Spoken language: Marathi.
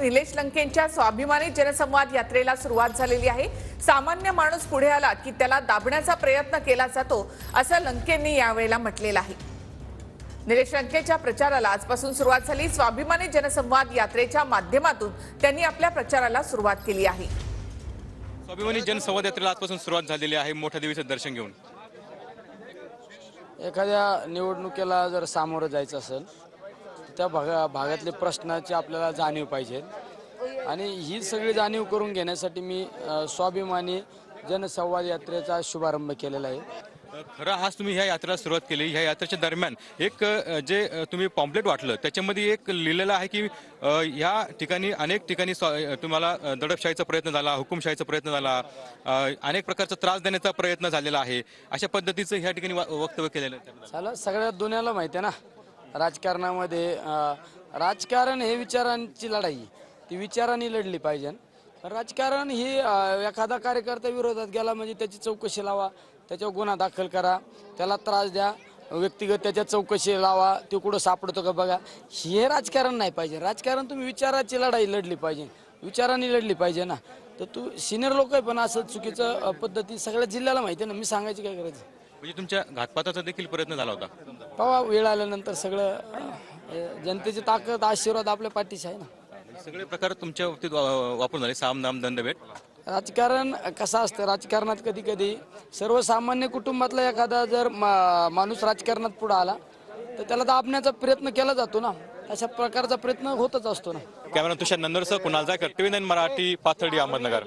निलेश लंकेंच्या स्वाभिमानी जनसंवाद यात्रेला सुरुवात झालेली आहे। सामान्य माणूस पुढे आला की त्याला दाबण्याचा प्रयत्न केला जातो असं लंकेंनी यावेळेला म्हटलेलं आहे। निलेश लंकेंच्या प्रचाराला आजपासून सुरुवात झाली। स्वाभिमानी जनसंवाद यात्रेच्या माध्यमातून त्यांनी आपल्या प्रचाराला सुरुवात केली आहे। स्वाभिमानी जनसंवाद यात्रेला आजपासून सुरुवात झालेली आहे। मोठ्या देवीचं दर्शन घेऊन एखाद्या निवडणुकीला जर सामोरं जायचं असेल त्या भागातले प्रश्नाची आपल्याला जाणीव पाहिजे आणि ही सगळी जाणीव करून घेण्यासाठी मी स्वाभिमानी जनसंवाद यात्रेचा शुभारंभ केलेला आहे। खरं आज तुम्ही ह्या यात्रेला सुरुवात केली। ह्या यात्रेच्या दरम्यान एक जे तुम्ही पॉम्पलेट वाटलं त्याच्यामध्ये एक लिहिलेलं आहे की ह्या ठिकाणी अनेक ठिकाणी तुम्हाला दडपशाहीचा प्रयत्न झाला, हुकुमशाहीचा प्रयत्न झाला, अनेक प्रकारचा त्रास देण्याचा प्रयत्न झालेला आहे, अशा पद्धतीचं ह्या ठिकाणी वक्तव्य केलेलं आहे। सगळ्या दुनियाला माहिती आहे ना, राजकारणामध्ये राजकारण हे विचारांची लढाई, ती विचारांनी लढली पाहिजे। राजकारण ही एखादा कार्यकर्ता विरोधात गेला म्हणजे त्याची चौकशी लावा, त्याच्यावर गुन्हा दाखल करा, त्याला त्रास द्या, व्यक्तिगत त्याच्या चौकशी लावा, ते कुठं सापडतो का बघा, हे राजकारण नाही पाहिजे। राजकारण तुम्ही विचाराची लढाई लढली पाहिजे, विचारांनी लढली पाहिजे ना। तर तू सिनियर लोक आहे पण असं चुकीचं पद्धती सगळ्या जिल्ह्याला माहिती आहे ना, मी सांगायची काय गरज आहे। म्हणजे तुमच्या घातपाताचा देखील प्रयत्न झाला होता। पहा वेळ आल्यानंतर सगळं जनतेची ताकद आशीर्वाद आपल्या पाठीशी आहे ना। सगळे प्रकार तुमच्या बाबतीत वापरून झाले, साम नाम दंडभेट। राजकारण कसं असतं, राजकारणात कधी कधी सर्वसामान्य कुटुंबातला एखादा जर माणूस राजकारणात पुढे आला तर त्याला दाबण्याचा प्रयत्न केला जातो ना, अशा प्रकारचा प्रयत्न होतच असतो ना। कॅमेरा तुषार नंदरसह कुणाल जायकर, TV9 मराठी, पाथर्डी, अहमदनगर।